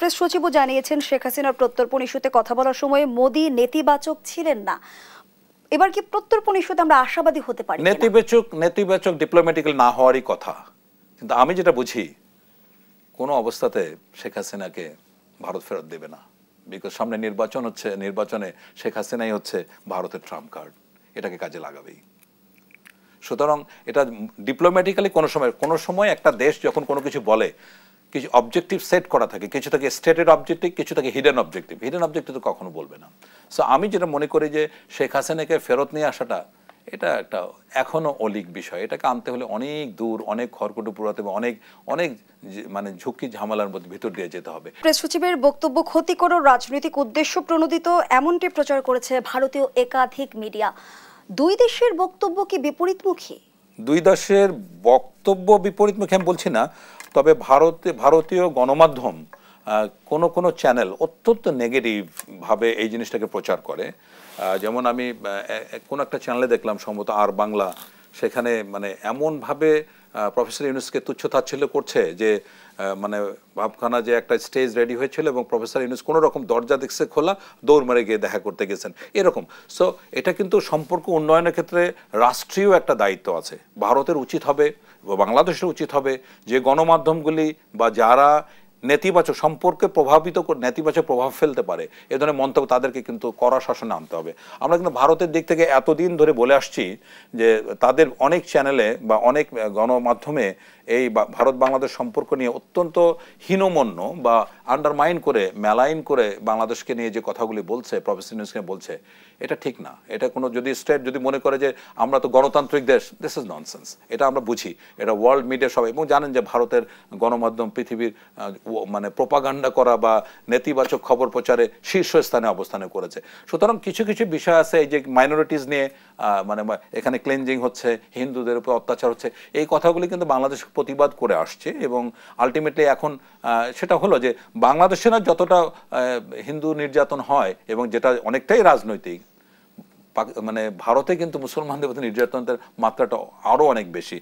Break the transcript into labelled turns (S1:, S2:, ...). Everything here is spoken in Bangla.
S1: প্রেস সচিবও জানিয়েছেন শেখ হাসিনার প্রত্যর্পণ ইস্যুতে কথা বলার সময় মোদি নেতিবাচক ছিলেন না। এবার কি প্রত্যর্পণ ইস্যুতে আমরা আশাবাদী হতে পারি?
S2: নেতিবাচক ডিপ্লোম্যাটিক্যাল না হওয়ারই কথা, কিন্তু আমি যেটা বুঝি কোনো অবস্থাতে শেখ হাসিনাকে ভারত ফেরত দেবে না। বিকজ সামনে নির্বাচন হচ্ছে, নির্বাচনে শেখ হাসিনাই হচ্ছে ভারতের ট্রাম্প কার্ড, এটাকে কাজে লাগাবেই। সুতরাং এটা ডিপ্লোম্যাটিক্যালি কোনো সময় একটা দেশ যখন কোনো কিছু বলে, কিছু অবজেক্টিভ সেট করা থাকে, কিছু থাকে স্টেটেড অবজেক্টিভ, কিছু থাকে হিডেন অবজেক্টিভ তো কখনো বলবে না। সো আমি যেটা মনে করি যে শেখ হাসিনাকে ফেরত নিয়ে আসাটা এটা একটা এখনো অলিক বিষয়। এটাকে আনতে হলে অনেক দূর, অনেক খড়কুটো পোড়াতে হবে, অনেক অনেক মানে ঝুঁকি ঝামেলার মধ্যে ভিতর দিয়ে যেতে হবে।
S1: প্রেস সচিবের বক্তব্য ক্ষতিকর রাজনৈতিক উদ্দেশ্য প্রণোদিত এমনটি প্রচার করেছে ভারতীয় একাধিক মিডিয়া। দুই দেশের বক্তব্য কি বিপরীতমুখী?
S2: দুই দেশের বক্তব্য বিপরীতমুখী আমি বলছি না, তবে ভারতীয় গণমাধ্যম কোনো চ্যানেল অত্যন্ত নেগেটিভ ভাবে এই জিনিসটাকে প্রচার করে। যেমন আমি কোন একটা চ্যানেলে দেখলাম, সম্ভবত আর বাংলা, সেখানে মানে এমনভাবে প্রফেসর ইউনূসকে তুচ্ছ-তাচ্ছিল্য করছে যে মানে ভাবখানা যে একটা স্টেজ রেডি হয়েছিল এবং প্রফেসর ইউনূস কোনো রকম দরজা দেখছে খোলা, দৌড় মারে গিয়ে দেখা করতে গেছেন, এরকম। সো এটা কিন্তু সম্পর্ক উন্নয়নের ক্ষেত্রে রাষ্ট্রীয় একটা দায়িত্ব আছে। ভারতের উচিত হবে, বাংলাদেশের উচিত হবে যে গণমাধ্যমগুলি বা যারা নেতিবাচক সম্পর্কে নেতিবাচক প্রভাব ফেলতে পারে এ ধরনের মন্তব্য, তাদেরকে কিন্তু কড়া শাসনে আনতে হবে। আমরা কিন্তু ভারতের দিক থেকে এতদিন ধরে বলে আসছি যে তাদের অনেক চ্যানেলে বা অনেক গণমাধ্যমে এই ভারত বাংলাদেশ সম্পর্ক নিয়ে অত্যন্ত হীনমন্য বা আন্ডারমাইন করে, মেলাইন করে বাংলাদেশকে নিয়ে যে কথাগুলি বলছে, প্রফেসর ইউনূসকে বলছে, এটা ঠিক না। এটা কোনো যদি স্টেট যদি মনে করে যে আমরা তো গণতান্ত্রিক দেশ, দিস ইজ ননসেন্স। এটা আমরা বুঝি, এটা ওয়ার্ল্ড মিডিয়া সবাই, এবং জানেন যে ভারতের গণমাধ্যম পৃথিবীর মানে প্রোপাগান্ডা করা বা নেতিবাচক খবর প্রচারে শীর্ষস্থানে অবস্থান করেছে। সুতরাং কিছু কিছু বিষয় আছে, এই যে মাইনরিটিস নিয়ে মানে এখানে ক্লেনজিং হচ্ছে, হিন্দুদের উপর অত্যাচার হচ্ছে, এই কথাগুলি কিন্তু বাংলাদেশ প্রতিবাদ করে আসছে। এবং আলটিমেটলি এখন সেটা হলো যে বাংলাদেশে না যতটা হিন্দু নির্যাতন হয় এবং যেটা অনেকটাই রাজনৈতিক, মানে ভারতে কিন্তু মুসলমানদের প্রতি নির্যাতনের মাত্রাটা আরও অনেক বেশি।